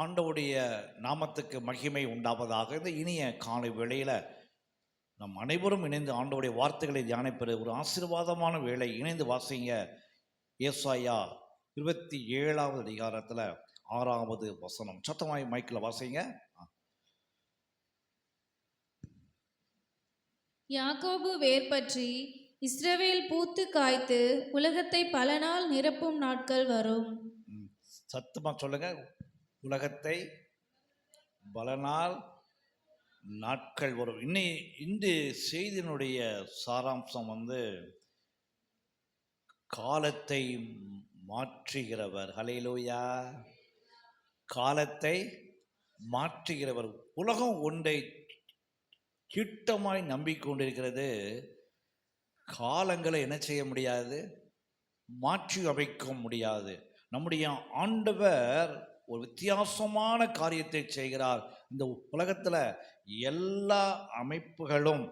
ஆண்டவுடைய நாமத்துக்கு மகிமை உண்டாவதாக. இந்த இனிய காலை வேளையில் நம் அனைவரும் இணைந்து ஆண்டவுடைய வார்த்தைகளை தியானிப்பது ஒரு ஆசீர்வாதமான வேளை. இணைந்து வாசிங்க. ஏசாயா 27வது அதிகாரத்தில் 6வது வசனம். சத்தமாய் மைக்கில் வாசிங்க. யாக்கோபு வேர் பற்றி இஸ்ரவேல் பூத்து காய்த்து உலகத்தை பல நாள் நிரப்பும் நாட்கள் வரும். சத்தமா சொல்லுங்க. உலகத்தை பல நாள் நாட்கள் வரும். இந்த செய்தியினுடைய சாராம்சம் காலத்தை மாற்றுகிறவர். ஹல்லேலூயா. காலத்தை மாற்றுகிறவர். உலகம் ஒன்றை திட்டமாய் நம்பிக்கொண்டிருக்கிறது. காலங்களை என்ன செய்ய முடியாது, மாற்றி அமைக்க முடியாது. நம்முடைய ஆண்டவர் ஒரு வித்தியாசமான காரியத்தை செய்கிறார். இந்த உலகத்தில் எல்லா அமைப்புகளும்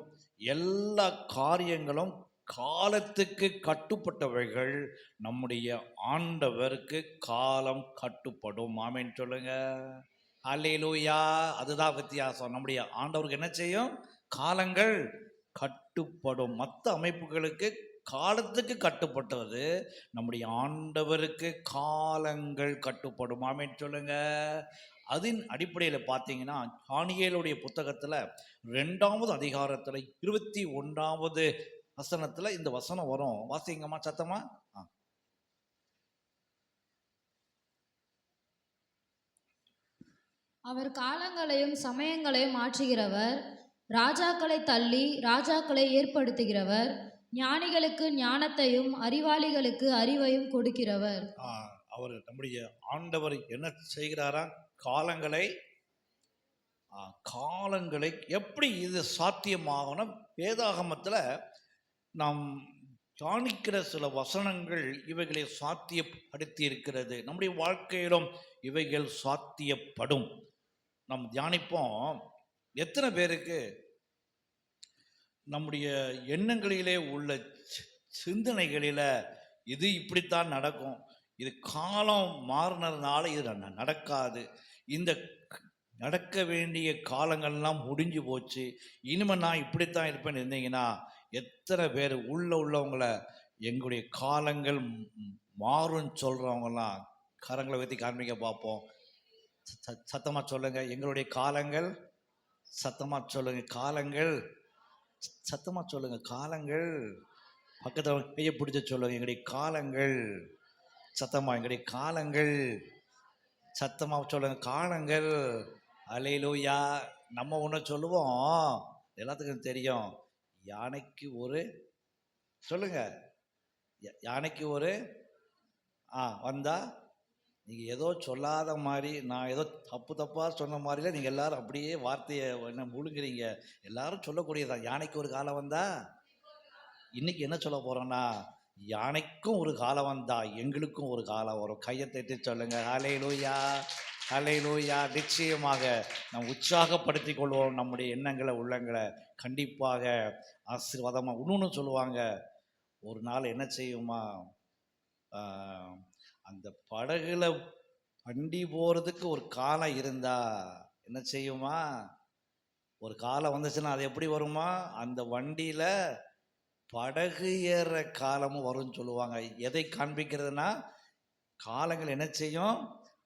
எல்லா காரியங்களும் காலத்துக்கு கட்டுப்பட்டவைகள். நம்முடைய ஆண்டவருக்கு காலம் கட்டுப்படும். ஆமென் சொல்லுங்க. அல்லேலூயா. அதுதான் வித்தியாசம். நம்முடைய ஆண்டவருக்கு என்ன செய்யும்? காலங்கள் கட்டுப்படும். மற்ற அமைப்புகளுக்கு காலத்துக்கு கட்டுப்பட்டது, நம்முடைய ஆண்டவருக்கு காலங்கள் கட்டுப்படும். ஆமென் சொல்லுங்க. அதன் அடிப்படையில் பார்த்தீங்கன்னா தானியேலுடைய புத்தகத்தில் 2வது அதிகாரத்தில் 21வது வசனத்தில் இந்த வசனம் வரும். வாசிங்கம்மா சத்தமா. அவர் காலங்களையும் சமயங்களையும் மாற்றுகிறவர், ராஜாக்களை தள்ளி ராஜாக்களை ஏற்படுத்துகிறவர், ஞானிகளுக்கு ஞானத்தையும் அறிவாளிகளுக்கு அறிவையும் கொடுக்கிறவர். அவர் நம்முடைய ஆண்டவர் என்ன செய்கிறாரா? காலங்களை எப்படி இது சாத்தியமாகணும்? வேதாகமத்தில் நாம் தியானிக்கிற சில வசனங்கள் இவைகளை சாத்தியப்படுத்தி இருக்கிறது. நம்முடைய வாழ்க்கையிலும் இவைகள் சாத்தியப்படும். நாம் தியானிப்போம். எத்தனை பேருக்கு நம்முடைய எண்ணங்களிலே உள்ள சிந்தனைகளில் இது இப்படித்தான் நடக்கும், இது காலம் மாறினதுனால இது நடக்காது, இந்த நடக்க வேண்டிய காலங்கள்லாம் முடிஞ்சு போச்சு, இனிமேல் நான் இப்படித்தான் இருப்பேன்னு இருந்தீங்கன்னா, எத்தனை பேர் உள்ளவங்களை எங்களுடைய காலங்கள் மாறும் சொல்கிறவங்கலாம் கரங்களை வைத்து காண்பிக்க பார்ப்போம். சத்தமாக சொல்லுங்க. எங்களுடைய காலங்கள். சத்தமாக சொல்லுங்க. காலங்கள். சத்தமாக சொல்லுங்க. காலங்கள். பக்கத்தில் கையை பிடிச்ச சொல்லுங்க. எங்களுடைய காலங்கள். சத்தமாக. எங்களுடைய காலங்கள். சத்தமாக சொல்லுங்க. காலங்கள். அல்லேலூயா. நம்ம ஒன்று சொல்லுவோம், எல்லாத்துக்கும் தெரியும். யானைக்கு ஒரு சொல்லுங்க. யானைக்கு ஒரு வந்தா நீங்கள் ஏதோ சொல்லாத மாதிரி, நான் ஏதோ தப்பாக சொன்ன மாதிரில நீங்கள் எல்லாரும் அப்படியே வார்த்தையை என்ன முழுங்குறீங்க. எல்லாரும் சொல்லக்கூடியதான். யானைக்கு ஒரு காலம் வந்தா, இன்னைக்கு என்ன சொல்ல போகிறோன்னா, யானைக்கும் ஒரு காலம் வந்தா எங்களுக்கும் ஒரு காலம் வரும். கையை தட்டி சொல்லுங்க. ஹல்லேலூயா. ஹல்லேலூயா. நிச்சயமாக நாம் உற்சாகப்படுத்தி கொள்வோம் நம்முடைய எண்ணங்களை, உள்ளங்களை. கண்டிப்பாக ஆசீர்வாதமாக. இன்னொன்று சொல்லுவாங்க, ஒரு நாள் என்ன செய்யுமா, அந்த படகுல வண்டி போகிறதுக்கு ஒரு காலம் இருந்தா என்ன செய்யுமா, ஒரு காலம் வந்துச்சுன்னா அது எப்படி வருமா, அந்த வண்டியில் படகு ஏற காலமும் வரும்னு சொல்லுவாங்க. எதை காண்பிக்கிறதுனா, காலங்கள் என்ன செய்யும்,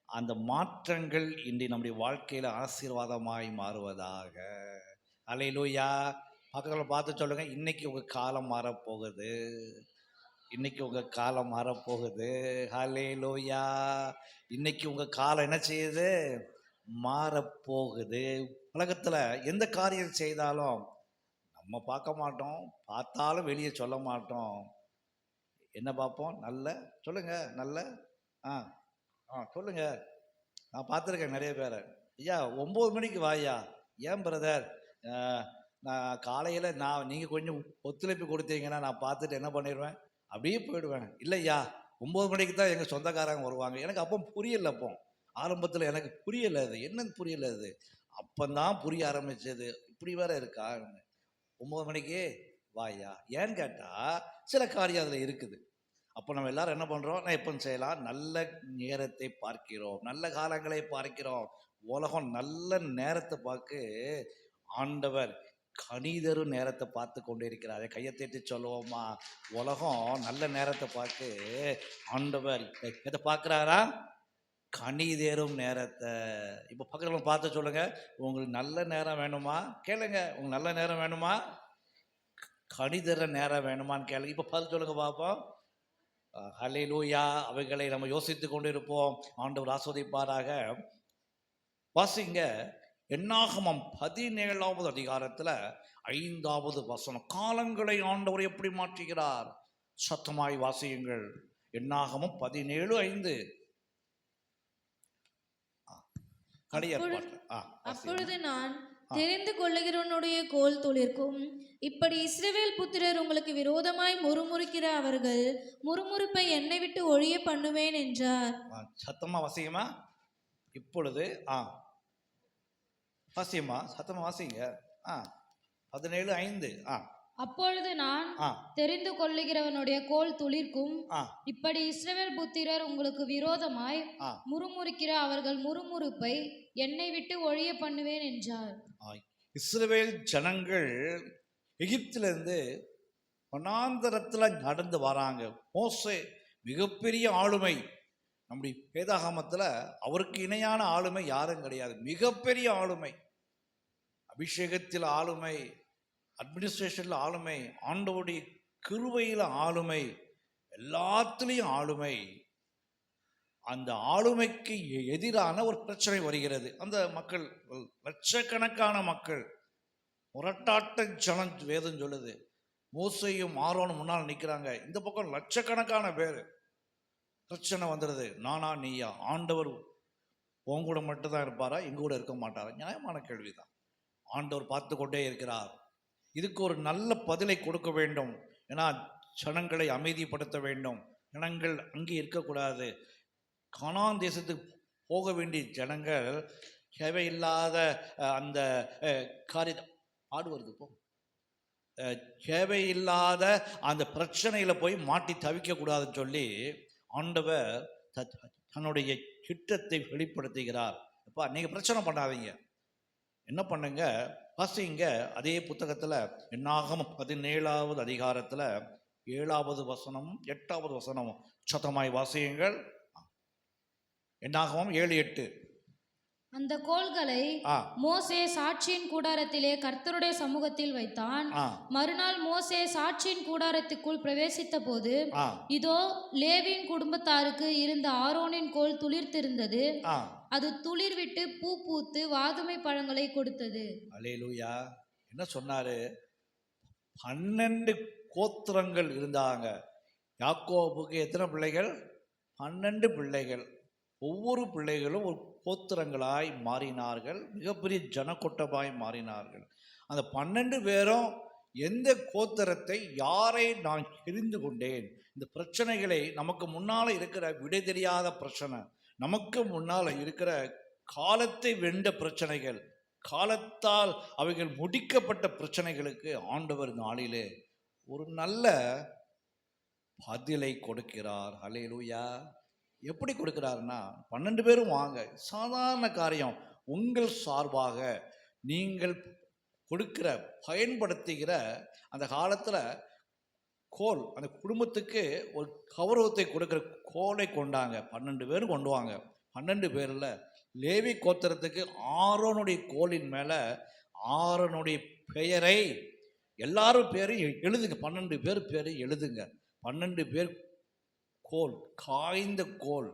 அந்த மாற்றங்கள் இன்றி நம்முடைய வாழ்க்கையில் ஆசீர்வாதமாய் மாறுவதாக. அல்லேலூயா. பக்கத்தில் பார்த்து சொல்லுங்க. இன்னைக்கு உங்கள் காலம் மாறப்போகுது. இன்னைக்கு உங்கள் காலம் மாறப்போகுது. ஹல்லேலூயா. இன்னைக்கு உங்கள் காலம் என்ன செய்யுது, மாறப்போகுது. உலகத்தில் எந்த காரியம் செய்தாலும் நம்ம பார்க்க மாட்டோம், பார்த்தாலும் வெளியே சொல்ல மாட்டோம். என்ன பார்ப்போம்? நல்ல சொல்லுங்க. நல்ல சொல்லுங்க. நான் பார்த்துருக்கேன் நிறைய பேரை. ஐயா 9 மணிக்கு வாயா. ஏன் பிரதர்? நான் காலையில் நீங்கள் கொஞ்சம் ஒத்துழைப்பு கொடுத்தீங்கன்னா நான் பார்த்துட்டு என்ன பண்ணிடுவேன், அப்படியே போயிடுவேன். இல்லையா 9 மணிக்கு தான் எங்கள் சொந்தக்காரங்க வருவாங்க. எனக்கு அப்போ புரியலை. அப்போ ஆரம்பத்தில் எனக்கு புரியலை, அது என்னன்னு புரியலை. அது அப்போந்தான் புரிய ஆரம்பிச்சது. இப்படி வேற இருக்கா? 9 மணிக்கு வாயா. ஏன்னு கேட்டால் சில காரியம் அதில் இருக்குது. அப்போ நம்ம எல்லாரும் என்ன பண்றோம்? நான் எப்போ செய்யலாம்? நல்ல நேரத்தை பார்க்கிறோம், நல்ல காலங்களை பார்க்கிறோம். உலகம் நல்ல நேரத்தை பார்க்க, ஆண்டவர் கனிதரும் நேரத்தை பார்த்து கொண்டு இருக்கிறார். கையை தட்டி சொல்லுவோமா? உலகம் நல்ல நேரத்தை பார்த்து, ஆண்டவர் எதை பார்க்குறாரா? கனிதேறும் நேரத்தை. இப்போ பக்கத்தில் பார்த்து சொல்லுங்க, உங்களுக்கு நல்ல நேரம் வேணுமா? கேளுங்க, உங்களுக்கு நல்ல நேரம் வேணுமா? கனிதர நேரம் வேணுமான்னு கேளுங்க. இப்போ பார்த்து சொல்லுங்க பார்ப்போம். ஹல்லேலூயா. அவைகளை நம்ம யோசித்து கொண்டு இருப்போம். ஆண்டவர் ஆஸ்வதிப்பாராக. வாசிங்க, என்னாகமம் 17வது அதிகாரத்தில் 5வது வசனம். காலங்களை ஆண்டவர் எப்படி மாற்றுகிறார்? சத்தமாய் வாசியுங்கள். என்னாகமம் 17:5. அப்பொழுது நான் தெரிந்து கொள்ளுகிறவனுடைய கோல் துளிர்க்கும். இப்படி இஸ்ரவேல் புத்திரர் உங்களுக்கு விரோதமாய் முறுமுறுக்கிற அவர்கள் முறுமுறுப்பை என்னை விட்டு ஒழிய பண்ணுவேன் என்றார். சத்தமா வாசியுமா? இப்பொழுது வாசியுமா? சத்தமா வாசிங்க. 17:5. அப்பொழுது நான் தெரிந்து கொள்ளுகிறவனுடைய கோல் துளிர்க்கும். இப்படி இஸ்ரவேல் புத்திரர் உங்களுக்கு விரோதமாய் முறுமுறுக்கிற அவர்கள் முறுமுறுப்பை என்னை விட்டு ஒழிய பண்ணுவேன் என்றார். இஸ்ரவேல் ஜனங்கள் எகிப்திலிருந்து வனாந்தரத்துல நடந்து வராங்க. மோசே மிகப்பெரிய ஆளுமை. நம்முடைய வேதாகமத்துல அவருக்கு இணையான ஆளுமை யாரும் கிடையாது. மிகப்பெரிய ஆளுமை, அபிஷேகத்தில் ஆளுமை, அட்மினிஸ்ட்ரேஷன்ல ஆளுமை, ஆண்டவருடைய கிருபையில ஆளுமை, எல்லாத்துலேயும் ஆளுமை. அந்த ஆளுமைக்கு எதிரான ஒரு பிரச்சனை வருகிறது. அந்த மக்கள், லட்சக்கணக்கான மக்கள், முரட்டாட்ட ஜனம். வேதம் சொல்லுது, மோசேயும் ஆரோனும் முன்னால் நிற்கிறாங்க. இந்த பக்கம் லட்சக்கணக்கான பேர். பிரச்சனை வந்துடுது. நானா நீயா? ஆண்டவர் உன் கூட மட்டும்தான் இருப்பாரா, எங்க கூட இருக்க மாட்டாரா? நியாயமான கேள்விதான். ஆண்டவர் பார்த்து கொண்டே இருக்கிறார். இதுக்கு ஒரு நல்ல பதிலை கொடுக்க வேண்டும். ஏன்னா ஜனங்களை அமைதிப்படுத்த வேண்டும். ஜனங்கள் அங்கே இருக்கக்கூடாது. கானான் தேசத்துக்கு போக வேண்டிய ஜனங்கள் தேவையில்லாத அந்த காரிய ஆடுவது போ தேவையில்லாத அந்த பிரச்சனையில போய் மாட்டி தவிக்க கூடாதுன்னு சொல்லி ஆண்டவர் தன்னுடைய திட்டத்தை வெளிப்படுத்துகிறார். அப்பா, நீங்க பிரச்சனை பண்ணாதீங்க, என்ன பண்ணுங்க, வாசிங்க. அதே புத்தகத்துல என்னாகமம் 17வது அதிகாரத்துல 7வது வசனம் 8வது வசனம். சத்தமாய் வாசியுங்கள். என்னாகமம் 7:8. அந்த கோல்களை மோசே சாட்சியின் கூடாரத்திலே கர்த்தருடைய சமூகத்தில் வைத்தான். மறுநாள் மோசே சாட்சியின் கூடாரத்துக்குள் பிரவேசித்த போது, இதோ லேவியின் குடும்பத்தாருக்கு இருந்த ஆரோனின் கோல் துளிர்த்திருந்தது. அது துளிர் விட்டு பூ பூத்து வாதுமை பழங்களை கொடுத்தது. அல்லேலூயா. என்ன சொன்னாரு? 12 கோத்திரங்கள் இருந்தாங்க. யாக்கோபுக்கு எத்தனை பிள்ளைகள்? 12 பிள்ளைகள். ஒவ்வொரு பிள்ளைகளும் ஒரு கோத்திரங்களாய் மாறினார்கள். மிகப்பெரிய ஜனக்கூட்டமாய் மாறினார்கள். அந்த 12 பேரும் எந்த கோத்திரத்தை, யாரை நான் தெரிந்து கொண்டேன். இந்த பிரச்சனைகளை, நமக்கு முன்னால இருக்கிற விடை தெரியாத பிரச்சனை, நமக்கு முன்னால இருக்கிற காலத்தை வென்ற பிரச்சனைகள், காலத்தால் அவைகள் முடிக்கப்பட்ட பிரச்சனைகளுக்கு ஆண்டவர் நாளிலே ஒரு நல்ல பதிலை கொடுக்கிறார். அல்லேலூயா. எப்படி கொடுக்கிறாருன்னா, 12 பேரும் வாங்க, சாதாரண காரியம். உங்கள் சார்பாக நீங்கள் கொடுக்கிற, பயன்படுத்துகிற அந்த காலத்துல கோல், அந்த குடும்பத்துக்கு ஒரு கௌரவத்தை கொடுக்கிற கோலை கொண்டாங்க. 12 பேரும் கொண்டு வாங்க. 12 பேர்ல லேவி கோத்திரத்துக்கு ஆரோனுடைய கோலின் மேல ஆரோனுடைய பெயரை எல்லாரும் பேரையும் எழுதுங்க. 12 பேர் பேரை எழுதுங்க. 12 பேர் கோல், காய்ந்த கோல்.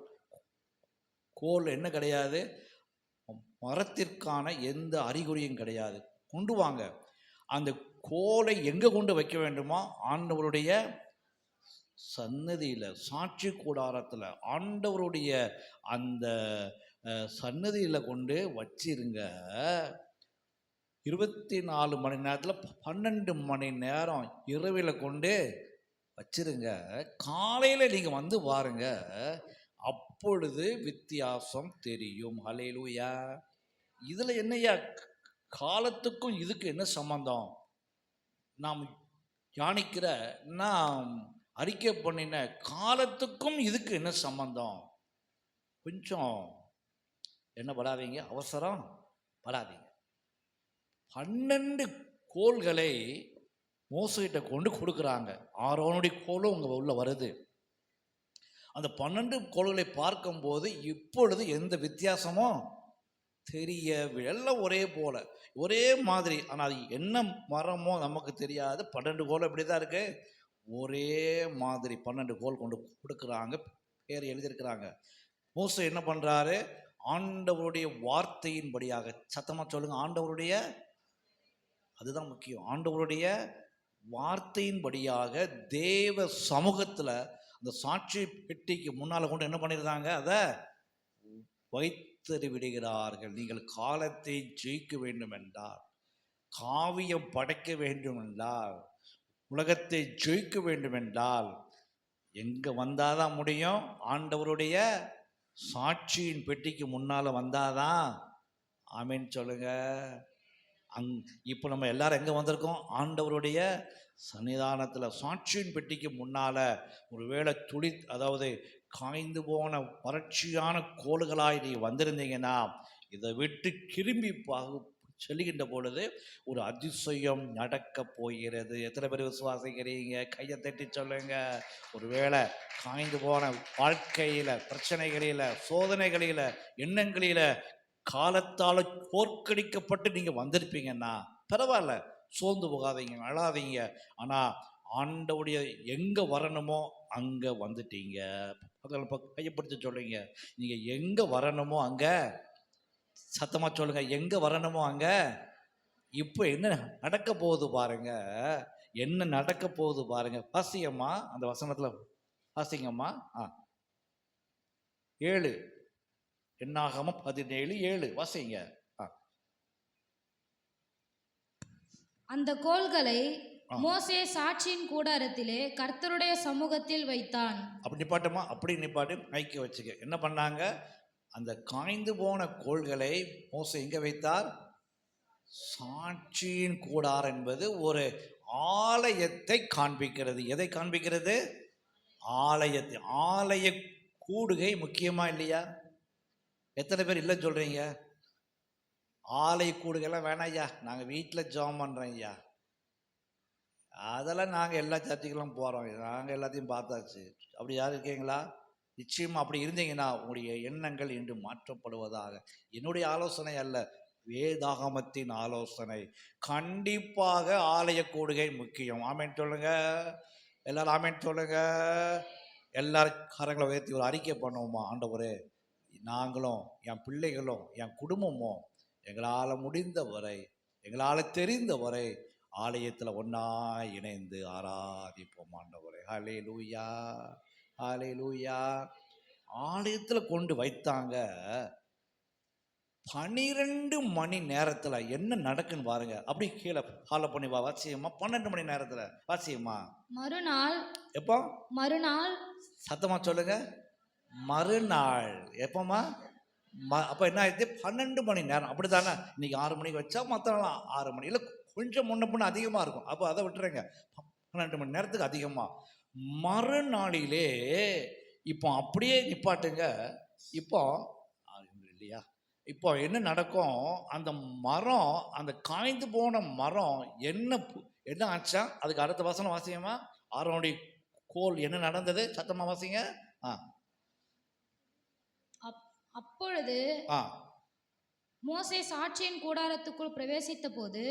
கோல் என்ன கிடையாது, மரத்திற்கான எந்த அறிகுறியும் கிடையாது. கொண்டு வாங்க. அந்த கோலை எங்க கொண்டு வைக்க வேண்டுமா? ஆண்டவருடைய சன்னதியில, சாட்சி கூடாரத்துல, ஆண்டவருடைய அந்த சன்னதியில கொண்டு வச்சிருங்க. 24 மணி நேரத்துல 12 மணி நேரம் இரவில கொண்டு வச்சிருங்க. காலையில நீங்க வந்து பாருங்க, அப்பொழுது வித்தியாசம் தெரியும். ஹல்லேலூயா. இதுல என்னையா காலத்துக்கும் இதுக்கு என்ன சம்பந்தம்? நாம் தியானிக்கிற, நாம் அறிக்கை பண்ணின காலத்துக்கும் இதுக்கு என்ன சம்பந்தம்? கொஞ்சம் என்ன படாதீங்க, அவசரம் படாதீங்க. 12 கோல்களை மோசைகிட்ட கொண்டு கொடுக்குறாங்க. ஆரோனுடைய கோலும் உங்க உள்ள வருது. அந்த 12 கோள்களை பார்க்கும்போது இப்பொழுது எந்த வித்தியாசமும் தெரியவில்லை. எல்லாம் ஒரே போல, ஒரே மாதிரி. ஆனால் அது என்ன மரமோ நமக்கு தெரியாது. 12 கோல் எப்படி தான் இருக்கு, ஒரே மாதிரி 12 கோல் கொண்டு கொடுக்குறாங்க, பேர் எழுதியிருக்கிறாங்க. மோசே என்ன பண்றாரு? ஆண்டவருடைய வார்த்தையின்படியாக, சத்தமா சொல்லுங்க, ஆண்டவருடைய, அதுதான் முக்கியம், ஆண்டவருடைய வார்த்தையின்படியாக தேவ சமூகத்துல அந்த சாட்சி பெட்டிக்கு முன்னால கொண்டு என்ன பண்ணிருந்தாங்க, அதை வைத்தறி விடுகிறார்கள். நீங்கள் காலத்தை ஜெயிக்க வேண்டும் என்றால், காவியம் படைக்க வேண்டும் என்றால், உலகத்தை ஜெயிக்க வேண்டும் என்றால் எங்க வந்தாதான் முடியும்? ஆண்டவருடைய சாட்சியின் பெட்டிக்கு முன்னால வந்தாதான். ஆமீன் சொல்லுங்க. இப்போ நம்ம எல்லாரும் எங்க வந்திருக்கோம்? ஆண்டவருடைய சன்னிதானத்தில் சாட்சியின் பெட்டிக்கு முன்னால. ஒருவேளை அதாவது காய்ந்து போன வறட்சியான கோள்களாய் நீ வந்திருந்தீங்கன்னா, இதை விட்டு திரும்பி சொல்லுகின்ற பொழுது ஒரு அதிசயம் நடக்க போகிறது. எத்தனை பேர் விசுவாசிக்கிறீங்க? கையை தட்டி சொல்லுங்க. ஒருவேளை காய்ந்து போன வாழ்க்கையில, பிரச்சனைகளில, சோதனைகளில, எண்ணங்களில காலத்தால் தோற்கடிக்கப்பட்டு நீங்க வந்திருப்பீங்கன்னா பரவாயில்ல, சோர்ந்து போகாதீங்க, அழாதீங்க. ஆனா ஆண்டவுடைய எங்க வரணுமோ அங்க வந்துட்டீங்க. கையப்படுத்தி சொல்லுங்க, நீங்க எங்க வரணுமோ அங்க, சத்தமா சொல்லுங்க, எங்க வரணுமோ அங்க. இப்போ என்ன நடக்க போகுது பாருங்க, என்ன நடக்க போகுது பாருங்க. வாசிங்கம்மா, அந்த வசனத்துல வாசிங்கம்மா. 7 என்னாகமம் 17:7 வாசிங்க. அந்த கோல்களை மோசே சாட்சியின் கூடாரத்திலே கர்த்தருடைய சமூகத்தில் வைத்தான். அப்படி நிப்பாட்டுமா, அப்படி நிப்பாட்டு, மைக்க வச்சுக்க. என்ன பண்ணாங்க? அந்த காய்ந்து போன கோள்களை மோசே எங்க வைத்தார்? சாட்சியின் கூடாரம் என்பது ஒரு ஆலயத்தை காண்பிக்கிறது. எதை காண்பிக்கிறது? ஆலயத்தை. ஆலய கூடுகை முக்கியமா இல்லையா? எத்தனை பேர் இல்லை சொல்றீங்க? ஆலய கூடுகைலாம் வேணாம் ஐயா, நாங்கள் வீட்டில் ஜெபம் பண்ணுறோம் ஐயா. அதெல்லாம் நாங்கள் எல்லா சர்ச்சுக்கெல்லாம் போகிறோம், நாங்கள் எல்லாத்தையும் பார்த்தாச்சு. அப்படி யாரும் இருக்கீங்களா? நிச்சயமாக அப்படி இருந்தீங்கன்னா உங்களுடைய எண்ணங்கள் இன்று மாற்றப்படுவதாக. என்னுடைய ஆலோசனை அல்ல, வேதாகமத்தின் ஆலோசனை. கண்டிப்பாக ஆலய கூடுகை முக்கியம். ஆமேன் சொல்லுங்க எல்லாரும், ஆமேன் சொல்லுங்க. எல்லாரும் கரங்களை உயர்த்தி ஒரு அறிக்கை பண்ணுவோமா? ஆண்டவரே, நாங்களும் என் பிள்ளைகளும் என் குடும்பமும் எங்களால் முடிந்த வரை, எங்களால் தெரிந்த வரை ஆலயத்தில் ஒன்றா இணைந்து ஆராதிப்போம் ஆண்டவரே. ஹல்லேலூயா, ஹல்லேலூயா. ஆலயத்தில் கொண்டு வைத்தாங்க. 12 மணி நேரத்தில் என்ன நடக்குன்னு பாருங்க. அப்படி கீழே ஃபாலோ பண்ணி வாசியம்மா. 12 மணி நேரத்தில் வாசியம்மா. மறுநாள். எப்போ? மறுநாள். சத்தமா சொல்லுங்க, மறுநாள். எப்போம்மா? அப்போ என்ன ஆயிடுச்சு? 12 மணி நேரம். அப்படி தானே? இன்னைக்கு 6 மணிக்கு வச்சா மற்ற நாள் 6 மணி, இல்லை கொஞ்சம் முன்ன பின்ன அதிகமாக இருக்கும். அப்போ அதை விட்டுருங்க. 12 மணி நேரத்துக்கு அதிகமாக. மறுநாளிலே இப்போ அப்படியே நிப்பாட்டுங்க. இப்போ இல்லையா, இப்போ என்ன நடக்கும்? அந்த மரம், அந்த காய்ந்து போன மரம் என்ன ஆச்சா? அதுக்கு அடுத்த வசனம் வாசிங்கம்மா. ஆரோனுடைய கோல் என்ன நடந்தது? சத்தமா வாசிங்க. அப்பொழுது மோசே சாட்சியின் கூடாரத்துக்குள் பிரவேசித்த போது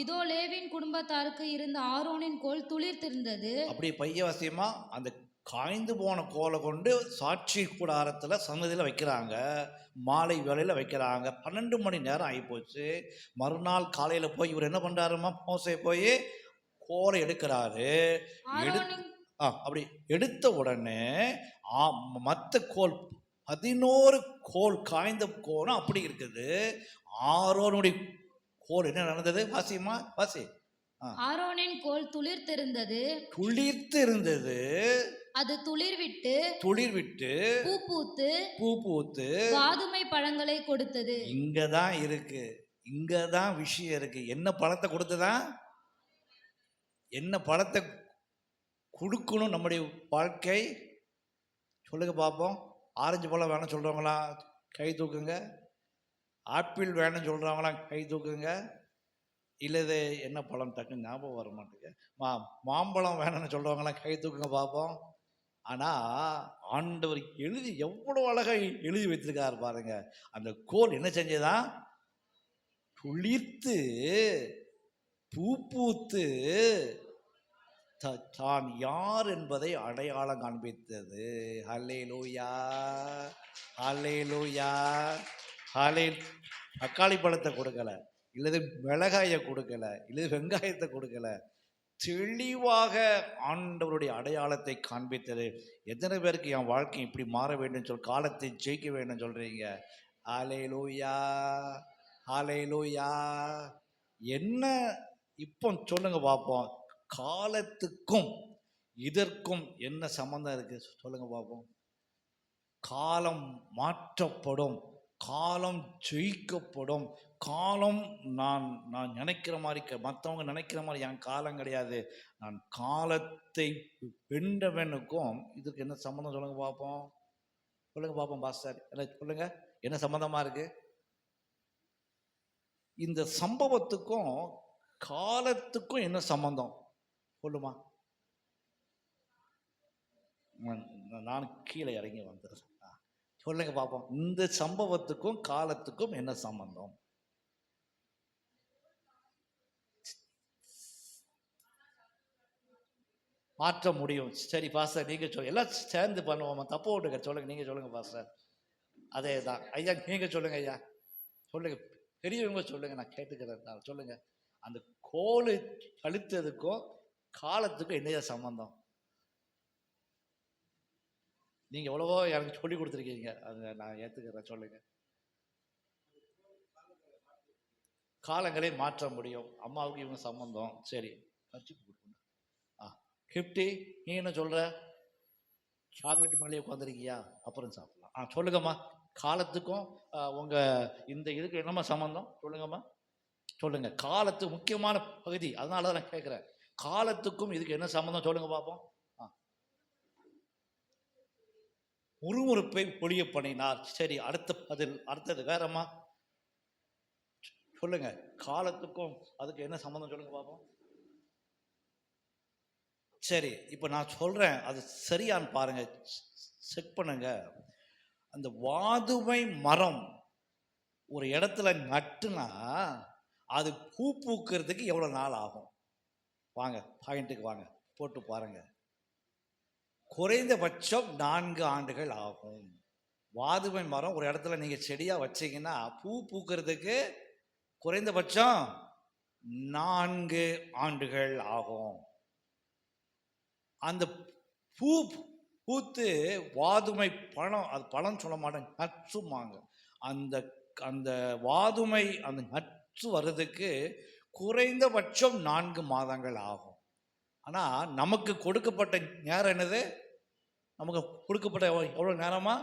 இதோ லேவியின் குடும்பத்தாருக்கு இருந்த ஆரோனின் கோல் துளிர்த்திருந்தது. அப்படி பைய வாசியமா. அந்த காய்ந்து போன கோலை கொண்டு சாட்சி கூடாரத்தில் சன்னதியில் வைக்கிறாங்க. மாலை வேளையில் வைக்கிறாங்க. 12 மணி நேரம் ஆகி போச்சு. மறுநாள் காலையில் போய் இவர் என்ன பண்ணுறாருமா? மோசே போய் கோலை எடுக்கிறாரு. அப்படி எடுத்த உடனே மற்ற கோல் 11 கோல், காய்ந்த கோலும் அப்படி இருக்குது. ஆரோனுடைய கோல் என்ன நடந்தது? வாசியமா, வாசி. ஆரோனின் கோல் துளிர்த்திருந்தது. துளிர்த்திருந்தது. அது துளிர்விட்டு பூ பூத்து வாதுமை பழங்களை கொடுத்தது. இங்கதான் இருக்கு, இங்கதான் விஷயம் இருக்கு. என்ன பழத்தை கொடுத்ததா? என்ன பழத்தை கொடுக்கணும் நம்முடைய வாழ்க்கை. சொல்லுங்க பார்ப்போம். ஆரஞ்சு பழம் வேணும்னு சொல்கிறவங்களா கை தூக்குங்க. ஆப்பிள் வேணும்னு சொல்கிறவங்களா கை தூக்குங்க. இல்லது என்ன பழம் டக்குன்னு ஞாபகம் வர மாட்டேங்க. மாம்பழம் வேணும்னு சொல்கிறவங்களாம் கை தூக்குங்க பார்ப்போம். ஆனால் ஆண்டவர் எழுதி எவ்வளோ அழகாக எழுதி வைத்திருக்காரு பாருங்க. அந்த கோல் என்ன செஞ்சதான்? துளிர்த்து பூ பூத்து தான் யார் என்பதை அடையாளம் காண்பித்தது. ஹல்லேலூயா, ஹல்லேலூயா, ஹல்லே. தக்காளி பழத்தை கொடுக்கல, இல்லது மிளகாயை கொடுக்கல, இல்லது வெங்காயத்தை கொடுக்கல, தெளிவாக ஆண்டவருடைய அடையாளத்தை காண்பித்தது. எத்தனை பேருக்கு என் வாழ்க்கை இப்படி மாற வேண்டும் சொல், காலத்தை ஜெயிக்க வேண்டும் சொல்றீங்க? ஹல்லேலூயா, ஹல்லேலூயா. என்ன இப்போ சொல்லுங்க பார்ப்போம். காலத்துக்கும் இதற்கும் என்ன சம்பந்தம் இருக்கு சொல்லுங்க பார்ப்போம். காலம் மாற்றப்படும், காலம் ஜெயிக்கப்படும். காலம் நான் நினைக்கிற மாதிரி, மற்றவங்க நினைக்கிற மாதிரி என் காலம் கிடையாது. நான் காலத்தை வென்றவனுக்கும் இதற்கு என்ன சம்பந்தம் சொல்லுங்க பார்ப்போம். சொல்லுங்க பார்ப்போம் பாஸ்டர், என்ன சொல்லுங்க, என்ன சம்பந்தமா இருக்கு? இந்த சம்பவத்துக்கும் காலத்துக்கும் என்ன சம்பந்தம் சொல்லுமா? நான் கீழே இறங்கி வந்துடுறேன். சொல்லுங்க பார்ப்போம். இந்த சம்பவத்துக்கும் காலத்துக்கும் என்ன சம்பந்தம்? மாற்ற முடியும். சரி பாஸ்டர் நீங்க சொல்லுங்க, எல்லாம் சேர்ந்து பண்ணுவோமா? தப்பு விட்டுங்க, சொல்லுங்க, நீங்க சொல்லுங்க பாஸ்டர். அதே தான் ஐயா, நீங்க சொல்லுங்க ஐயா, சொல்லுங்க, பெரியவங்க சொல்லுங்க, நான் கேட்டுக்கிறேன். சொல்லுங்க, அந்த கோல் அழுத்ததுக்கும் காலத்துக்கும் என்னையா சம்பந்தம்? நீங்க எவ்வளவோ எனக்கு சொல்லி கொடுத்துருக்கீங்க, அதை நான் ஏத்துக்கிறேன். சொல்லுங்க. காலங்களை மாற்ற முடியும். அம்மாவுக்கு இவங்க சம்பந்தம். சரி, கிஃப்டி நீ என்ன சொல்ற? சாக்லேட் மேலேயே உட்காந்துருக்கியா? அப்புறம் சாப்பிடலாம். சொல்லுங்கம்மா, காலத்துக்கும் உங்க இந்த இதுக்கு என்னம்மா சம்பந்தம் சொல்லுங்கம்மா, சொல்லுங்க. காலத்து முக்கியமான பகுதி, அதனால தான் நான் கேட்குறேன். காலத்துக்கும் இதுக்கு என்ன சம்பந்தம் சொல்லுங்க பார்ப்போம். முறுமுறுப்பை பொழிய பண்ணினார். சரி, அடுத்த பதில், அடுத்தது வேறம்மா சொல்லுங்க. காலத்துக்கும் அதுக்கு என்ன சம்பந்தம் சொல்லுங்க பார்ப்போம். சரி, இப்போ நான் சொல்றேன், அது சரியான்னு பாருங்க, செக் பண்ணுங்க. அந்த வாதுமை மரம் ஒரு இடத்துல நட்டுனா அது பூ பூக்கிறதுக்கு எவ்வளோ நாள் ஆகும்? வாங்க பாயிண்ட்டுக்கு வாங்க, போட்டு பாருங்க. குறைந்தபட்சம் 4 ஆண்டுகள் ஆகும். வாதுமை மரம் ஒரு இடத்துல நீங்கள் செடியாக வச்சிங்கன்னா பூ பூக்கிறதுக்கு குறைந்தபட்சம் 4 ஆண்டுகள் ஆகும். அந்த பூ பூத்து வாதுமை பழம், அது பழம் சொல்ல மாட்டேன், நட்சுமாங்க. அந்த அந்த வாதுமை அந்த நட்சு வர்றதுக்கு குறைந்தபட்சம் 4 மாதங்கள் ஆகும். ஆனால் நமக்கு கொடுக்கப்பட்ட நேரம் என்னது? நமக்கு கொடுக்கப்பட்ட எவ்வளோ நேரமா?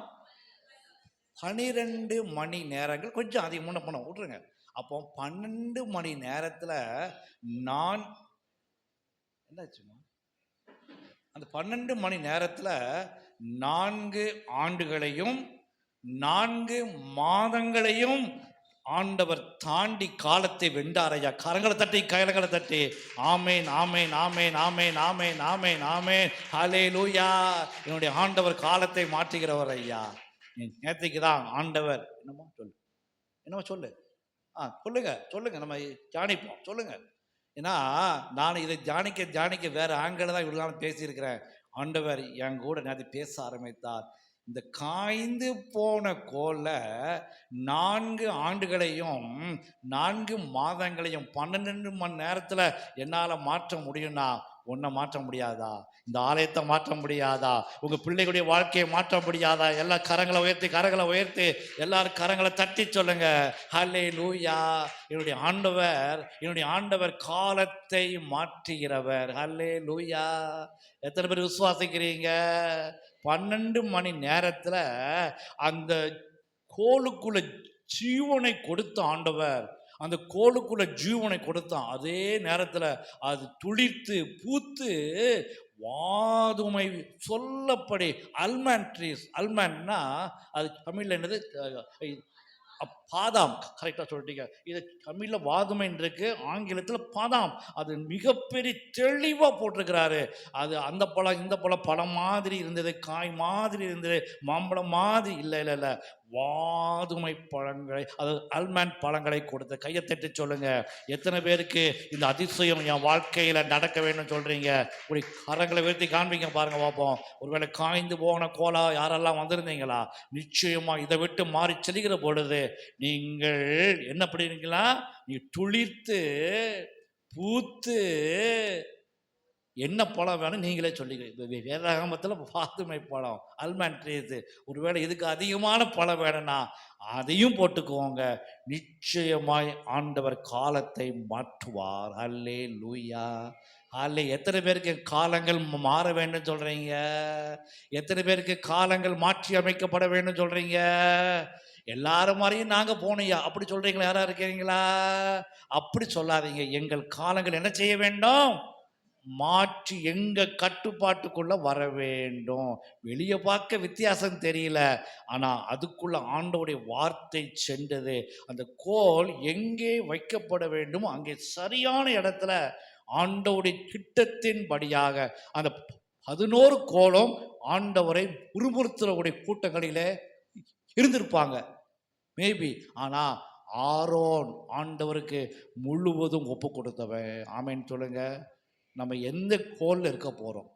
12 மணி நேரங்கள். கொஞ்சம் அதிகமான பணம் விட்ருங்க. அப்போ 12 மணி நேரத்தில் நான் என்னாச்சுமா? அந்த 12 மணி நேரத்தில் 4 ஆண்டுகளையும் 4 மாதங்களையும் ஆண்டவர் தாண்டி காலத்தை வென்றாரையா. கரங்களை தட்டி ஆமேன், ஆமேன், ஆமேன், ஆமேன், ஆமேன், ஆமேன், ஆமேன், ஹல்லேலூயா. என்னுடைய ஆண்டவர் காலத்தை மாற்றுகிறவர் ஐயா. நேற்றுக்கு தான் ஆண்டவர் என்னமோ சொல்லு சொல்லுங்க, நம்ம தியானிப்போம். சொல்லுங்க. ஏன்னா நான் இதை தியானிக்க வேற ஆங்கிள் தான் இவ்வளோ நாள் பேசியிருக்கிறேன். ஆண்டவர் என் கூட நேற்று பேச ஆரம்பித்தார். இந்த காய்ந்து போன கோல்ல 4 ஆண்டுகளையும் 4 மாதங்களையும் 12 மணி நேரத்தில் என்னால் மாற்ற முடியும்னா உன்னை மாற்ற முடியாதா? இந்த ஆலயத்தை மாற்ற முடியாதா? உங்கள் பிள்ளைகளுடைய வாழ்க்கையை மாற்ற முடியாதா? எல்லா கரங்களை உயர்த்தி எல்லாரும் கரங்களை தட்டி சொல்லுங்க, ஹல்லேலூயா. என்னுடைய ஆண்டவர் காலத்தை மாற்றுகிறவர். ஹல்லேலூயா. எத்தனை பேர் விசுவாசிக்கிறீங்க? 12 மணி நேரத்தில் அந்த கோலுக்குள்ள ஜீவனை கொடுத்த ஆண்டவர், அந்த கோலுக்குள்ள ஜீவனை கொடுத்தான். அதே நேரத்தில் அது துளிர்த்து பூத்து வாதுமை சொல்லப்படி அல்மண்ட் ட்ரீஸ். அல்மண்ட்னா அது தமிழ்ல என்னது? பாதாம். கரெக்டாக சொல்லிட்டீங்க. இது தமிழில் வாதுமைன்னு இருக்கு, ஆங்கிலத்தில் பாதாம். அது மிகப்பெரிய தெளிவாக போட்டிருக்கிறாரு. அது அந்த பழம் இந்த பழம் மாதிரி இருந்தது, காய் மாதிரி இருந்தது, மாம்பழம் மாதிரி இல்லை இல்லை இல்லை, வாதுமை பழங்களை, அதாவது அல்மண்ட் பழங்களை கொடுத்த. கையை தட்டி சொல்லுங்க, எத்தனை பேருக்கு இந்த அதிசயம் என் வாழ்க்கையில் நடக்க வேண்டும் சொல்றீங்க? இப்படி கரங்களை உயர்த்தி காண்பீங்க பாருங்க பார்ப்போம். ஒருவேளை காய்ந்து போன கோலா யாரெல்லாம் வந்திருந்தீங்களா? நிச்சயமா இதை விட்டு மாறி செல்கிற பொழுது நீங்கள் என்ன பண்ணுவீங்களா? நீ துளிர்த்து பூத்து என்ன பழம் வேணும் நீங்களே சொல்லிக்கிறீங்க. வேதாகமத்தில் வாதுமை பழம், அல்மண்ட் ட்ரீஸ். ஒருவேளை இதுக்கு அதிகமான பழம் வேணும்னா அதையும் போட்டுக்குவோங்க. நிச்சயமாய் ஆண்டவர் காலத்தை மாற்றுவார். அல்லேலூயா, அல்லே. எத்தனை பேருக்கு காலங்கள் மாற வேண்டும் சொல்றீங்க? எத்தனை பேருக்கு காலங்கள் மாற்றி அமைக்கப்பட வேண்டும் சொல்றீங்க? எல்லாரும் மாதிரியும் நாங்க போனையா அப்படி சொல்றீங்களா? யாரா இருக்கீங்களா? அப்படி சொல்லாதீங்க. எங்கள் காலங்கள் என்ன செய்ய வேண்டும்? மாற்றி எங்க கட்டுப்பாட்டுக்குள்ள வர வேண்டும். வெளியே பார்க்க வித்தியாசம் தெரியல, ஆனா அதுக்குள்ள ஆண்டவருடைய வார்த்தை சென்றது. அந்த கோல் எங்கே வைக்கப்பட வேண்டும் அங்கே சரியான இடத்துல ஆண்டவருடைய திட்டத்தின் படியாக அந்த 11 கோலம் ஆண்டவரை முறுமுறுத்துறவுடைய கூட்டங்களிலே இருந்திருப்பாங்க மேபி. ஆனா ஆரோன் ஆண்டவருக்கு முழுவதும் ஒப்பு கொடுத்தவன். ஆமேன்னு சொல்லுங்க. நம்ம எந்த கோல்ல இருக்க போறோம்?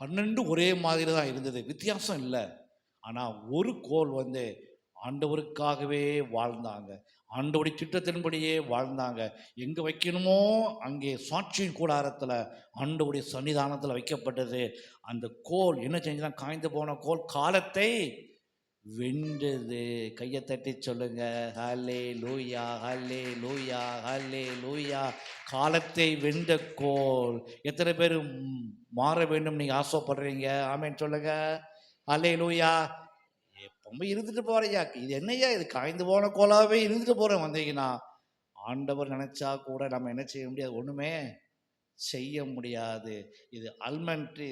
12 ஒரே மாதிரி தான் இருந்தது, வித்தியாசம் இல்லை. ஆனா ஒரு கோல் ஆண்டவருக்காகவே வாழ்ந்தாங்க, ஆண்டவருடைய திட்டத்தின்படியே வாழ்ந்தாங்க. எங்க வைக்கணுமோ அங்கே சாட்சியின் கூடாரத்துல ஆண்டவருடைய சன்னிதானத்துல வைக்கப்பட்டது. அந்த கோல் என்ன செஞ்சுதான்? காய்ந்து போன கோல் காலத்தை வென்றது. கையை தட்டி சொல்லுங்க, ஹல்லேலூயா, ஹல்லேலூயா, ஹல்லேலூயா. காலத்தை வென்ற கோல். எத்தனை பேர் மாற வேண்டும் நீங்க ஆசைப்படுறீங்க? ஆமேன்னு சொல்லுங்க, ஹல்லேலூயா. எப்பவுமே இருந்துட்டு போறையா, இது என்னையா இது காய்ந்து போன கோலாவே இருந்துட்டு போறேன் வந்தீங்கன்னா, ஆண்டவர் நினைச்சா கூட நம்ம என்ன செய்ய முடியாது, ஒண்ணுமே செய்ய முடியாது. இது அல்மண்ட்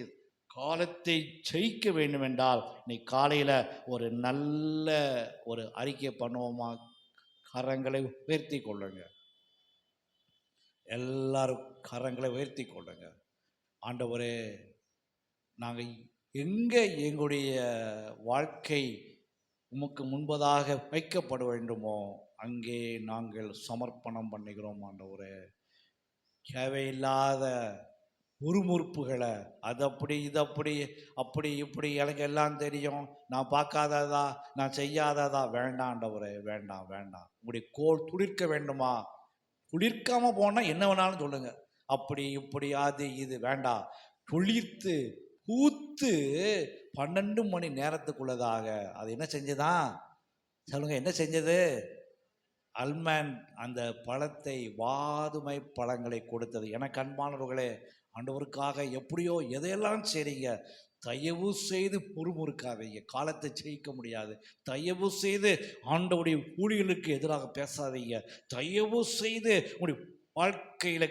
காலத்தை ஜெயிக்க வேண்டும் என்றால் இன்னைக்கு காலையில ஒரு நல்ல ஒரு அறிக்கை பண்ணுவோமா? கரங்களை உயர்த்தி கொள்ளுங்க, எல்லாரும் கரங்களை உயர்த்தி கொள்ளுங்க. ஆண்டவரே, நாங்கள் எங்க எங்களுடைய வாழ்க்கை உமக்கு முன்பதாக வைக்கப்பட வேண்டுமோ அங்கே நாங்கள் சமர்ப்பணம் பண்ணுகிறோம். ஆண்டவரே, தேவையில்லாத முறுமுறுப்புகளை, அது அப்படி இது அப்படி அப்படி இப்படி எனக்கு எல்லாம் தெரியும், நான் பார்க்காததா, நான் செய்யாததா, வேண்டாம் ஆண்டவரே, வேண்டாம் வேண்டாம். உங்களுடைய கோல் துளிர்க்க வேண்டுமா? துளிர்க்காம போனா என்ன வேணாலும் சொல்லுங்க, அப்படி இப்படி அது இது வேண்டாம். துளிர்த்து பூத்து 12 மணி நேரத்துக்குள்ளதாக அது என்ன செஞ்சுதான் சொல்லுங்க? என்ன செஞ்சது? அல்மண்ட் அந்த பழத்தை, வாதுமை பழங்களை கொடுத்தது. எனக்கு அன்பானவர்களே, ஆண்டவருக்காக எப்படியோ எதையெல்லாம் செய்றீங்க, தயவு செய்து முறுமுறுக்காதீங்க. காலத்தை ஜெயிக்க முடியாது. தயவு செய்து ஆண்டவருடைய ஊழியர்களுக்கு எதிராக பேசாதீங்க. தயவு செய்து உங்களுடைய வாழ்க்கையில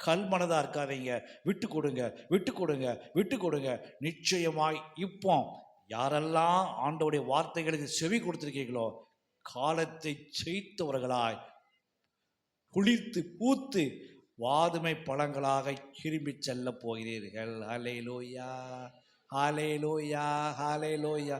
கல்மனதா இருக்காதீங்க. விட்டு கொடுங்க, விட்டு கொடுங்க, விட்டு கொடுங்க. நிச்சயமாய் இப்போ யாரெல்லாம் ஆண்டவருடைய வார்த்தைகளுக்கு செவி கொடுத்திருக்கீங்களோ காலத்தை ஜெயித்தவர்களாய் குளிர்த்து பூத்து வாதுமை பழங்களாக திரும்பி செல்ல போகிறீர்கள். ஹல்லேலூயா, ஹல்லேலூயா, ஹல்லேலூயா.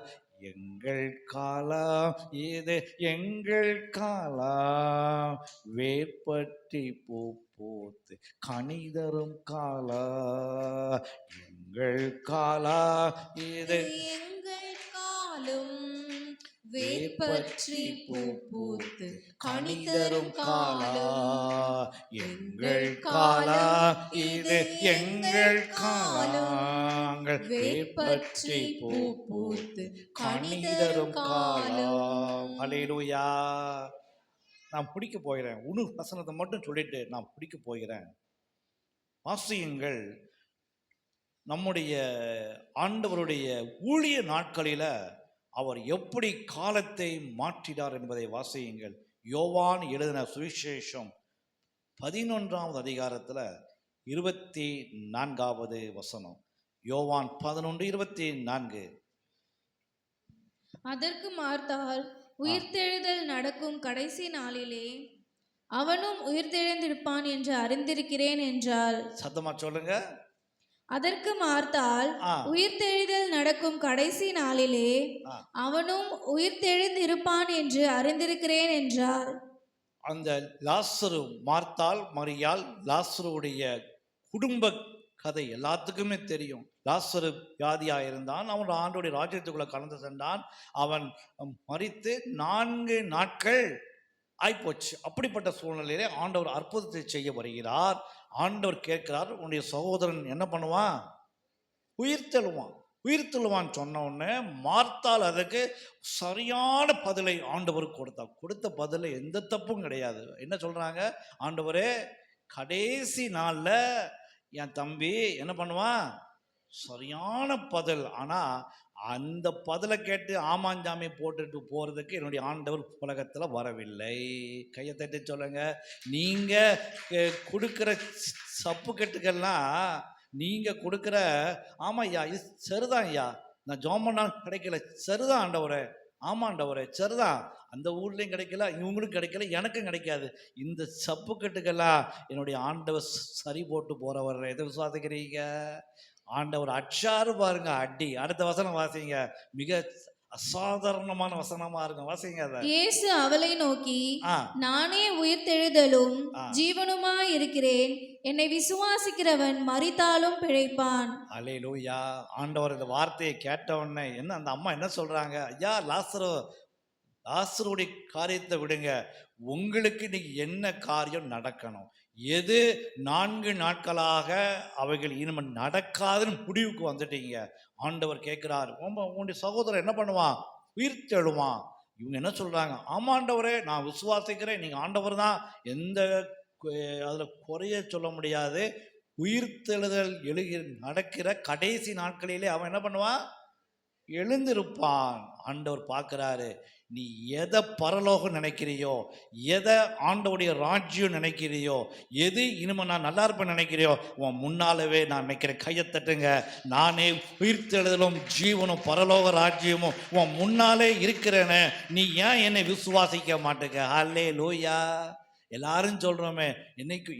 எங்கள் காலம் இது, எங்கள் காலம் வேற்பற்றி பூ பூத்து கனிதரும் காலம். எங்கள் காலம் இது, எங்கள் காலம் வேற்பற்றி பூ பூத்து கனிதரும் காலம். எங்கள் காலம் இது, எங்கள் காலம் வேற்பற்றி பூ பூத்து கனிதரும் காலம். ஹல்லேலூயா. நான் பிடிக்க போகிறேன், உணு வசனத்தை மட்டும் சொல்லிட்டு நான் பிடிக்க போகிறேன். வாசியுங்கள். நம்முடைய ஆண்டவருடைய ஊழிய நாட்களில அவர் எப்படி காலத்தை மாற்றினார் என்பதை வாசியுங்கள். யோவான் எழுதின சுவிசேஷம் 11வது அதிகாரத்தில் 24வது வசனம். யோவான் 11:24. அதற்கு மார்த்தாள், உயிர்த்தெழுதல் நடக்கும் கடைசி நாளிலே அவனும் உயிர்த்தெழுந்திருப்பான் என்று அறிந்திருக்கிறேன் என்றாள். சத்தமா சொல்லுங்க. அதற்கு மார்த்தாள், உயிர்த்தெழுதல் நடக்கும் கடைசி நாளிலே அவனும் உயிர்த்தெழுந்திருப்பான் என்று அறிந்திருக்கிறேன் என்றாள். அந்த லாசரு, மார்த்தாள் மரியாள், லாசருடைய குடும்ப கதை எல்லாத்துக்குமே தெரியும். லாசரு வியாதியா இருந்தான், அவன் ஆண்டோடைய ராஜ்யத்துக்குள்ள கலந்து சென்றான். அவன் மரித்து 4 நாட்கள் ஆய்போச்சு. அப்படிப்பட்ட சூழ்நிலையிலே ஆண்டவர் அற்புதத்தை செய்ய வருகிறார். ஆண்டவர் கேட்கிறார், உன்னுடைய சகோதரன் என்ன பண்ணுவான்? உயிர்த்தெழுவான். உயிர்த்தெழுவான் சொன்ன உடனே மார்த்தாள் அதுக்கு சரியான பதிலை ஆண்டவர் கொடுத்த பதில எந்த தப்பும் கிடையாது. என்ன சொல்றாங்க? ஆண்டவரே, கடைசி நாள்ல என் தம்பி என்ன பண்ணுவான்? சரியான பதில். ஆனா அந்த பதிலை கேட்டு ஆமாஞ்சாமி போட்டுட்டு போறதுக்கு என்னுடைய ஆண்டவர் உலகத்துல வரவில்லை. கையை தட்டி சொல்லுங்க. நீங்க கொடுக்கிற சப்பு கட்டுக்கெல்லாம், நீங்க கொடுக்கிற ஆமா ஐயா இது சரிதான் ஐயா, நான் ஜோமனா கிடைக்கல, சரிதான் ஆண்டவரே, ஆமா ஆண்டவரே சரிதான், அந்த ஊர்லேயும் கிடைக்கல, இவங்களுக்கும் கிடைக்கல, எனக்கும் கிடைக்காது, இந்த சப்பு கட்டுக்கெல்லாம் என்னுடைய ஆண்டவர் சரி போட்டு போறவர். எதை விசுவாசிக்கிறீங்க? ஆண்டவர் அச்சாரு பாருங்க அடி. அடுத்த வசனம் வாசிங்க. மிக அசாதாரணமான வசனமா இருக்கும். வாசிங்க அத. இயேசு அவளை நோக்கி, நானே உயிர்த்தெழுதலும் ஜீவனுமாய் இருக்கிறேன், என்னை விசுவாசிக்கிறவன் மரித்தாலும் பிழைப்பான். அல்லேலூயா. ஆண்டவர் இந்த வார்த்தையை கேட்ட உடனே என்ன அந்த அம்மா என்ன சொல்றாங்க? ஐயா, லாசருடைய காரியத்தை விடுங்க, உங்களுக்கு இன்னைக்கு என்ன காரியம் நடக்கணும்? எது 4 நாட்களாக அவைகள் இனிமேல் நடக்காதுன்னு முடிவுக்கு வந்துட்டீங்க. ஆண்டவர் கேட்கிறார், உங்களுடைய சகோதரர் என்ன பண்ணுவான்? உயிர்த்தெழுவான். இவங்க என்ன சொல்றாங்க? ஆமா ஆண்டவரே, நான் விசுவாசிக்கிறேன், நீங்க ஆண்டவர் தான், எந்த அதுல குறைய சொல்ல முடியாது. உயிர்த்தெழுதல் நடக்கிற கடைசி நாட்களிலே அவன் என்ன பண்ணுவான்? எழுந்திருப்பான். ஆண்டவர் பார்க்கிறாரு, நீ எதை பரலோகம் நினைக்கிறியோ, எதை ஆண்டவருடைய ராஜ்யம் நினைக்கிறியோ, எது இனிமே நான் நல்லா இருப்பேன் நினைக்கிறியோ, உன் முன்னாலவே நான் நினைக்கிறேன். கையை தட்டுங்க. நானே உயிர்த்தெழுதலும் ஜீவனும் பரலோக ராஜ்யமும் உன் முன்னாலே இருக்கிறேன்னு நீ ஏன் என்னை விசுவாசிக்க மாட்டேங்க? அல்லேலூயா. எல்லாரும் சொல்றோமே,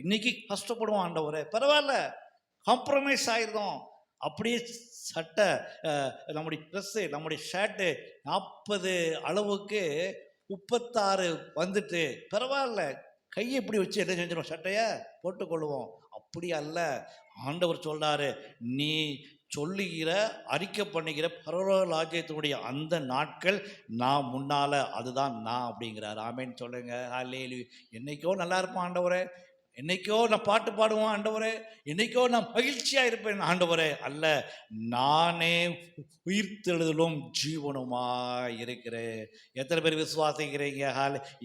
இன்னைக்கு கஷ்டப்படுவோம் ஆண்டவரே, பரவாயில்ல, காம்ப்ரமைஸ் ஆயிருந்தோம். அப்படியே சட்டை, நம்முடைய ட்ரெஸ்ஸு, நம்முடைய ஷர்ட்டு 40 அளவுக்கு 36 வந்துட்டு, பரவாயில்ல, கையை இப்படி வச்சு என்ன செஞ்சிடும்? சட்டையை போட்டுக்கொள்வோம். அப்படி அல்ல. ஆண்டவர் சொல்றாரு, நீ சொல்லுகிற அறிக்கை பண்ணுகிற பரலோக ராஜ்யத்தினுடைய அந்த நாட்கள் நான் முன்னால, அதுதான் நான் அப்படிங்கிறார். ஆமேன்னு சொல்லுங்க. அல்லேலூயா. என்னைக்கோ நல்லா இருப்பான் ஆண்டவரே, என்னைக்கோ நான் பாட்டு பாடுவோம் ஆண்டவரே, என்னைக்கோ நான் மகிழ்ச்சியா இருப்பேன் ஆண்டவரே. அல்ல, நானே உயிர்த்தெழுதலும் ஜீவனுமா இருக்கிறேன். எத்தனை பேர் விசுவாசிக்கிறீங்க?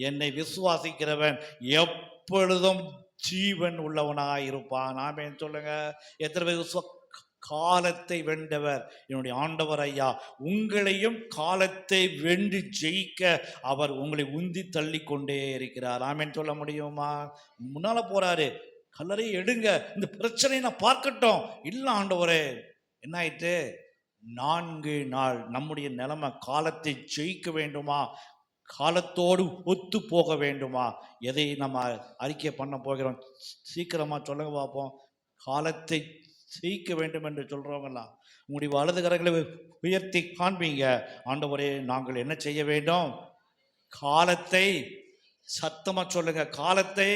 என்னை விசுவாசிக்கிறவன் எப்பொழுதும் ஜீவன் உள்ளவனாய் இருப்பான். ஆமென் சொல்லுங்க. எத்தனை பேர் காலத்தை வென்றவர் என்னுடைய ஆண்டவர் ஐயா, உங்களையும் காலத்தை வென்று ஜெயிக்க அவர் உங்களை உந்தி தள்ளி கொண்டே இருக்கிறார். ஆமென் சொல்ல முடியுமா? முன்னால போறாரு, கல்லறை எடுங்க, இந்த பிரச்சனையை நான் பார்க்கட்டும். இல்ல ஆண்டவரே, என்ன ஆயிட்டு? 4 நாள் நம்முடைய நிலைமை, காலத்தை ஜெயிக்க வேண்டுமா, காலத்தோடு ஒத்து போக வேண்டுமா? எதை நம்ம அறிக்கை பண்ண போகிறோம்? சீக்கிரமா சொல்லுங்க பார்ப்போம். காலத்தை ஜெயிக்க வேண்டும் என்று சொல்றவங்கலாம் உங்களுடைய வலது கரங்களை உயர்த்தி காண்பீங்க. ஆண்டவரே, நாங்கள் என்ன செய்ய வேண்டும்? காலத்தை, சத்தமா சொல்லுங்க, காலத்தை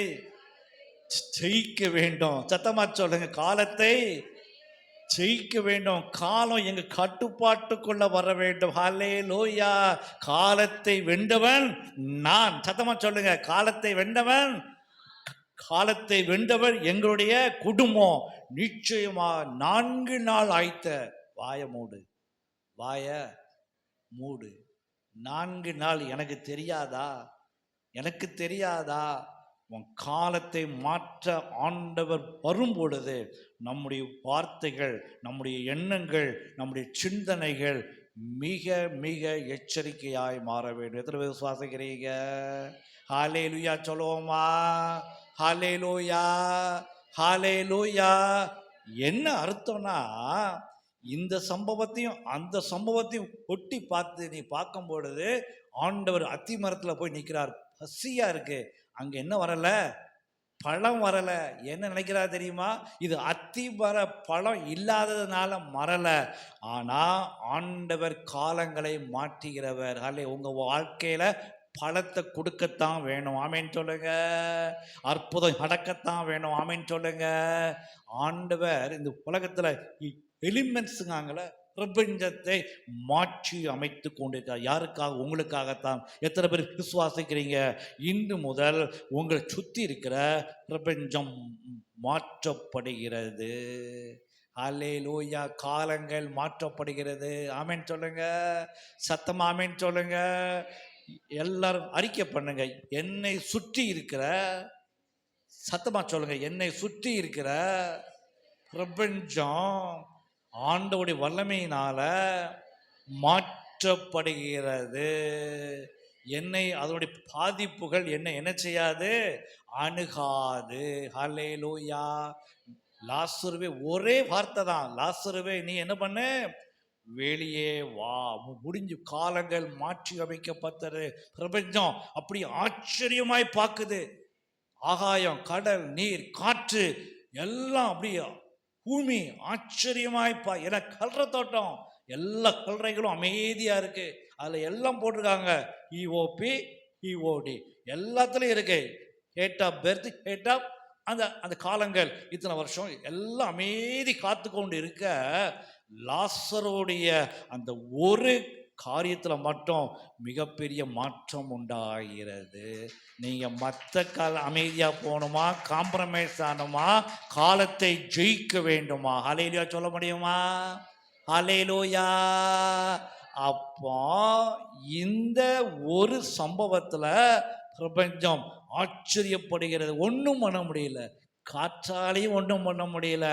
ஜெயிக்க வேண்டும். சத்தமா சொல்லுங்க, காலத்தை ஜெயிக்க வேண்டும். காலம் எங்க கட்டுப்பாட்டுக்குள்ள வர வேண்டும். ஹல்லேலூயா. காலத்தை வென்றவன் நான். சத்தமா சொல்லுங்க, காலத்தை வென்றவன், காலத்தை வென்றவர் எங்களுடைய குடும்பம். நிச்சயமா 4 நாள் ஆய்த்த. வாய மூடு, வாய மூடு. 4 நாள் எனக்கு தெரியாதா? எனக்கு தெரியாதா? உன் காலத்தை மாற்ற ஆண்டவர் வரும் பொழுது நம்முடைய வார்த்தைகள், நம்முடைய எண்ணங்கள், நம்முடைய சிந்தனைகள் மிக மிக எச்சரிக்கையாய் மாற வேண்டும். எத்தனை பேர் விசுவாசிக்கிறீங்க? ஹல்லேலூயா சொல்லுவோமா? ஹல்லேலூயா, ஹalleluya. என்ன அர்த்தம்னா, இந்த சம்பவத்தையும் அந்த சம்பவத்தையும் ஒட்டி பார்த்து நீ பார்க்கும் பொழுது ஆண்டவர் அத்தி மரத்துல போய் நிற்கிறார். பசியா இருக்கு, அங்க என்ன வரல, பழம் வரல. என்ன நினைக்கிறா தெரியுமா? இது அத்தி மர பழம் இல்லாததுனால மரல. ஆனா ஆண்டவர் காலங்களை மாற்றுகிறவர். அல்ல, உங்க வாழ்க்கையில பழத்தை கொடுக்கத்தான் வேணும். ஆமேன் சொல்லுங்க. அற்புதம் நடக்கத்தான் வேணும். ஆமேன் சொல்லுங்க. ஆண்டவர் இந்த உலகத்துல எலிமெண்ட்ஸுங்காங்கள பிரபஞ்சத்தை மாற்றி அமைத்து கொண்டிருக்கார். யாருக்காக? உங்களுக்காகத்தான். எத்தனை பேர் விசுவாசிக்கிறீங்க? இன்று முதல் உங்களை சுற்றி இருக்கிற பிரபஞ்சம் மாற்றப்படுகிறது. அல்லேலூயா. காலங்கள் மாற்றப்படுகிறது. ஆமேன் சொல்லுங்க. சத்தமா ஆமேன் சொல்லுங்க. எல்லாரும் அறிக்கை பண்ணுங்க. என்னை சுற்றி இருக்கிற, சத்தமா சொல்லுங்க, என்னை சுற்றி இருக்கிற பிரபஞ்சம் ஆண்டவருடைய வல்லமையினால மாற்றப்படுகிறது. என்னை, அதனுடைய பாதிப்புகள் என்ன செய்யாது, அணுகாது. ஹல்லேலூயா. லாசருவே, ஒரே வார்த்தை தான், லாசருவே நீ என்ன பண்ணு, வெளியே வா. முடிஞ்சு, காலங்கள் மாற்றி அமைக்கப்பட்டது. பிரபஞ்சம் அப்படி ஆச்சரியமாய் பார்க்குது. ஆகாயம், கடல், நீர், காற்று எல்லாம் அப்படியே, பூமி ஆச்சரியமாய் என கல்ற தோட்டம், எல்லா கல்றைகளும் அமைதியா இருக்கு. அதுல எல்லாம் போட்டிருக்காங்க, இஓபி இஓடி எல்லாத்துலயும் இருக்கு. Date of birth, date of அந்த காலங்கள், இத்தனை வருஷம் எல்லாம் அமைதி காத்து கொண்டு இருக்க, லாசருடைய அந்த ஒரு காரியத்தில் மட்டும் மிகப்பெரிய மாற்றம் உண்டாகிறது. நீங்க மற்ற அமைதியா போகணுமா, காம்ப்ரமைஸ் ஆகணுமா, காலத்தை ஜெயிக்க வேண்டுமா? ஹல்லேலூயா சொல்ல முடியுமா? ஹல்லேலூயா. அப்போ இந்த ஒரு சம்பவத்துல பிரபஞ்சம் ஆச்சரியப்படுகிறது. ஒன்றும் பண்ண முடியல. காற்றாலையும் ஒன்றும் பண்ண முடியல,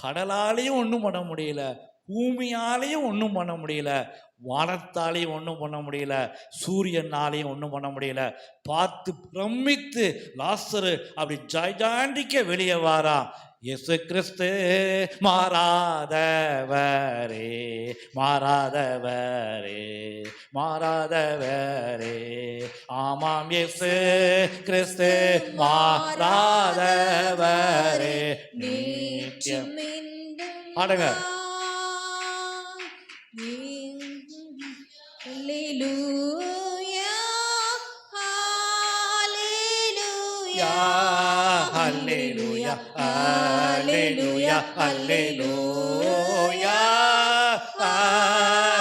கடலாலையும் ஒன்றும் பண்ண முடியல, பூமியாலையும் ஒன்றும் பண்ண முடியல, வானத்தாலையும் ஒன்றும் பண்ண முடியல, சூரியனாலையும் ஒன்றும் பண்ண முடியல. பார்த்து பிரமித்து லாசரு அப்படி ஜாய்ஜாண்டிக்க வெளியே வாரா. இயேசு கிறிஸ்து மாறாதவரே, மாறாதவரே, மாறாதவரே. ஆமாம், இயேசு கிறிஸ்து மாறாதவரே, நித்தியம். பாடுங்க. ஹல்லேலூயா, ஹல்லேலூயா, ஹல்லேலூயா, ஹல்லேலூயா, ஹல்லேலூயா,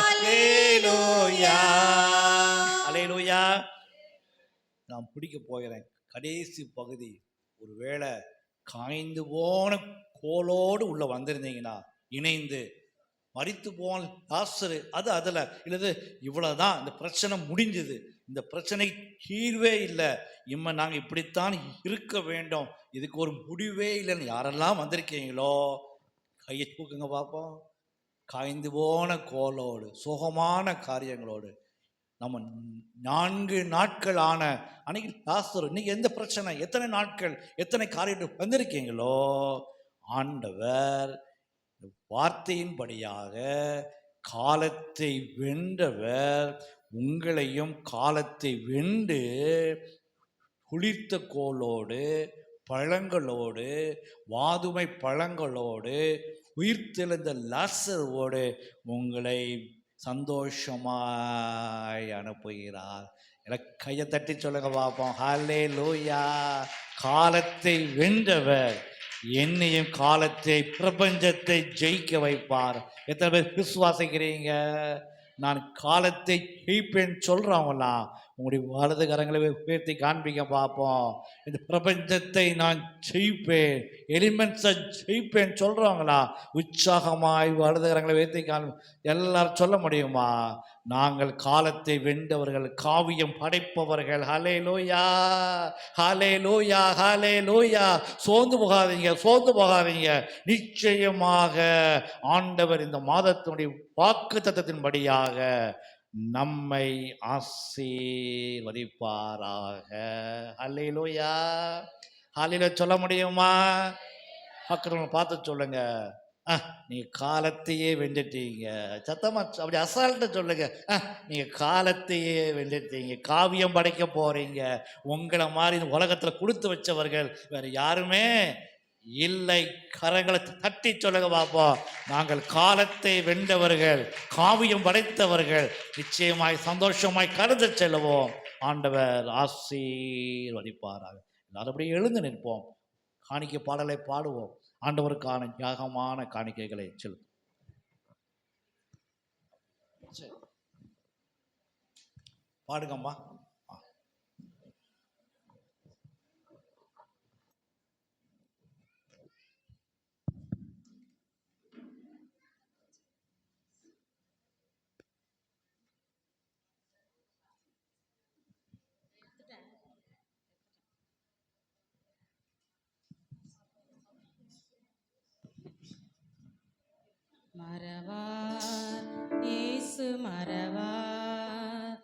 ஹல்லேலூயா, ஹல்லேலூயா. நான் பிடிக்க போகிறேன் கடைசி பகுதி. ஒருவேளை காய்ந்து போன கோலோடு உள்ள வந்திருந்தீங்கன்னா, இணைந்து மரித்து போன லாசரு அது அதில் இல்லது, இவ்வளோதான், இந்த பிரச்சனை முடிஞ்சுது, இந்த பிரச்சனை தீர்வே இல்லை, நாங்கள் இப்படித்தான் இருக்க வேண்டும், இதுக்கு ஒரு முடிவே இல்லைன்னு யாரெல்லாம் வந்திருக்கீங்களோ கையை தூக்குங்க பார்ப்போம். காய்ந்து போன கோலோடு, சுகமான காரியங்களோடு, நம்ம 4 நாட்கள் ஆன அன்னைக்கு லாசரு, இன்னைக்கு எந்த பிரச்சனை, எத்தனை நாட்கள், எத்தனை காரியங்கள் வந்திருக்கீங்களோ, ஆண்டவர் வார்த்தையின்படியாக காலத்தை வென்றவர் உங்களையும் காலத்தை வென்று குளிர்த்த கோலோடு, பழங்களோடு, வாதுமை பழங்களோடு, உயிர்த்தெழுந்த லாசரோடு உங்களை சந்தோஷமாய் அனுப்புகிறார். எனக்கு கையை தட்டி சொல்லுங்க பார்ப்போம். ஹல்லேலூயா. காலத்தை வென்றவர் என்னையும் காலத்தை, பிரபஞ்சத்தை ஜெயிக்க வைப்பார். எத்தனை பேர் விசுவாசிக்கிறீங்க? நான் காலத்தை ஜெயிப்பேன் சொல்றவங்களாம் உங்களுடைய வலது கரங்களை உயர்த்தி காண்பிக்க பார்ப்போம். இந்த பிரபஞ்சத்தை நான் ஜெயிப்பேன், எலிமெண்ட்ஸை ஜெயிப்பேன் சொல்றவங்களா உற்சாகமாய் வலது கரங்களை உயர்த்தி எல்லாரும் சொல்ல முடியுமா? நாங்கள் காலத்தை வென்றவர்கள், காவியம் படைப்பவர்கள். ஹல்லேலூயா, ஹல்லேலூயா, ஹல்லேலூயா. சோர்ந்து போகாதீங்க, சோர்ந்து போகாதீங்க. நிச்சயமாக ஆண்டவர் இந்த மாதத்தினுடைய வாக்குத்தத்தத்தின்படியாக நம்மை ஆசீர்வதிப்பாராக. ஹல்லேலூயா, ஹல்லேலூயா சொல்ல முடியுமா? பக்கத்தில் பார்த்து சொல்லுங்க, நீங்க காலத்தையே வென்றுட்டீங்க. சத்தமா அப்படி அசால்ட்ட சொல்லுங்க, நீங்க காலத்தையே வென்றுட்டீங்க. காவியம் படைக்க போறீங்க. உங்களை மாதிரி இந்த உலகத்துல கொடுத்து வச்சவர்கள் வேற யாருமே இல்லை. கரங்களை தட்டி சொல்லுங்க பாப்போம், நாங்கள் காலத்தை வென்றவர்கள், காவியம் படைத்தவர்கள். நிச்சயமாய் சந்தோஷமாய் கடந்து செல்லுவோம். ஆண்டவர் ஆசீர்வதிப்பாராக. எல்லாரும் அப்படியே எழுந்து நிற்போம். காணிக்கை பாடலை பாடுவோம். ஆண்டவருக்கான தியாகமான காணிக்கைகளை செலுத்தும். பாடுங்கம்மா. மறவார் இயேசு மறவார்,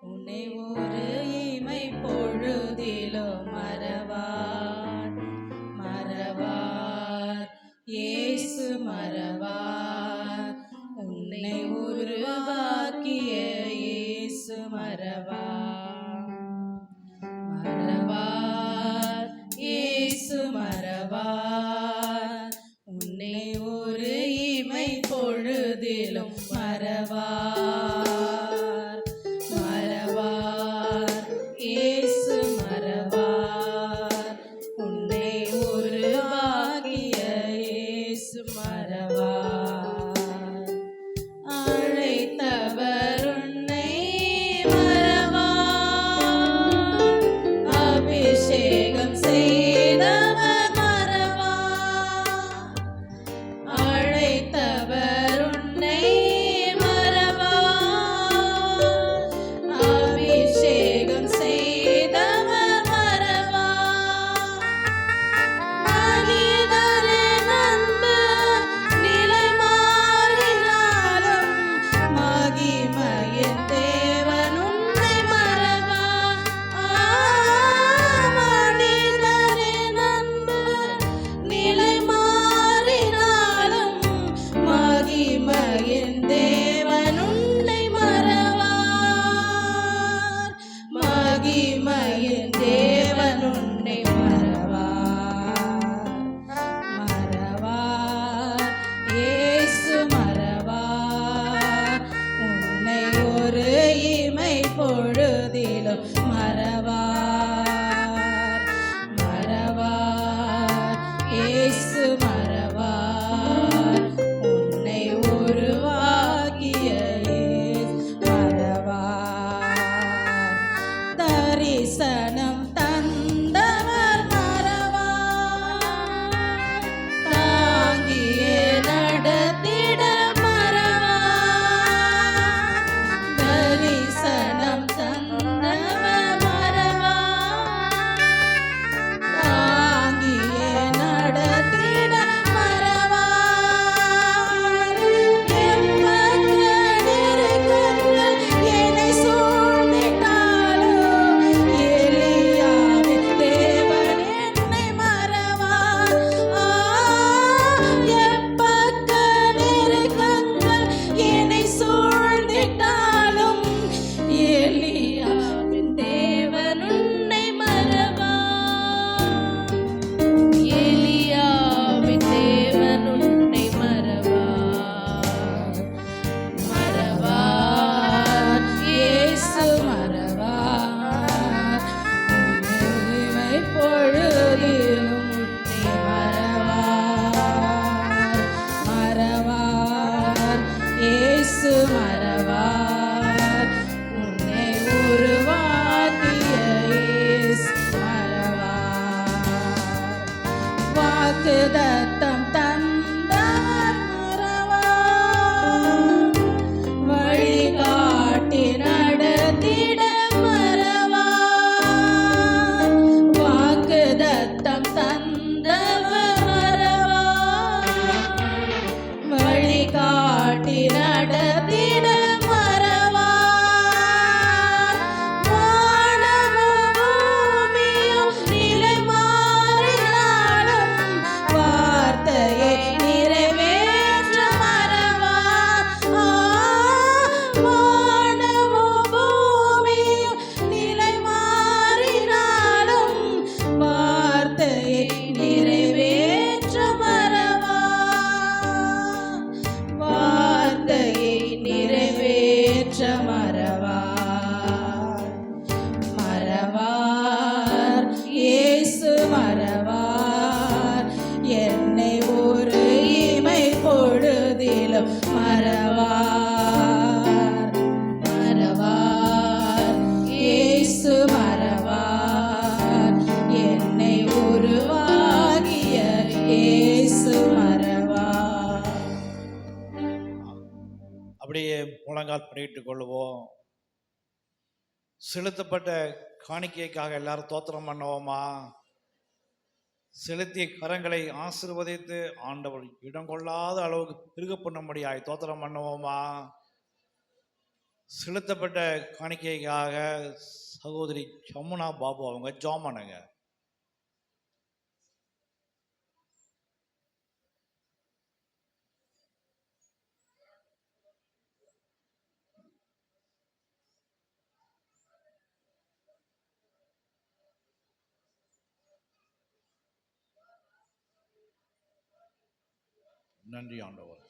உன்னை ஒரு இமை பொழுதிலும் மறவார். மறவார் இயேசு மறவார், உன்னை உருவாக்கிய இயேசு மறவார். மறவார் இயேசு மறவார், உன்னை ஒரு இமை பொழுதிலும் மறவார். மறவார் இயேசு மறவார், உன்னை உருவாக்கிய இயேசு மறவார். அழைத்தவர் உன்னை மறவார், அபிஷேகம் செய்தவர் மறவார். அழைத்தவர் உன்னை மறவார், அபிஷேகம் செய்தவர் மறவார். மனிதரின் அன்பு நிலை மாறினாலும், மகிமையின் தேவன் உன்னை மறவார். மனிதரின் அன்பு நிலை மாறினாலும், மகிமையின் தேவன் உன்னை மறவார். மகிமையின் தேவன் உன்னை மறவார். மறவார் இயேசு மறவார், உன்னை ஒரு இமை பொழுதிலும் மறவார். மறவார் இயேசு மறவார், உன்னை உருவாக்கிய இயேசு மறவார். தரிசனம் தந்தவர் மறவார், தாங்கியே நடத்திட மறவார். தரிசனம் தந்தவர் மறவார், தாங்கியே நடத்திட மறவார். எம்மக்கள் நெருக்கங்கள் என்னை சூழ்ந்திட்டாலும், முழங்கால் படியிட்டுக் கொள்வோம். செலுத்தப்பட்ட காணிக்கைக்காக எல்லாரும் தோத்திரம் பண்ணுவோமா? செலுத்திய கரங்களை ஆசீர்வதித்து ஆண்டவர் இடம் கொள்ளாத அளவுக்கு பெருக பண்ணும்படியாய் தோத்திரம் பண்ணுவோமா? செலுத்தப்பட்ட காணிக்கைக்காக சகோதரி ஜமுனா பாபு அவங்க ஜெபம் பண்ணுங்க. நன்றி ஆண்டவர்.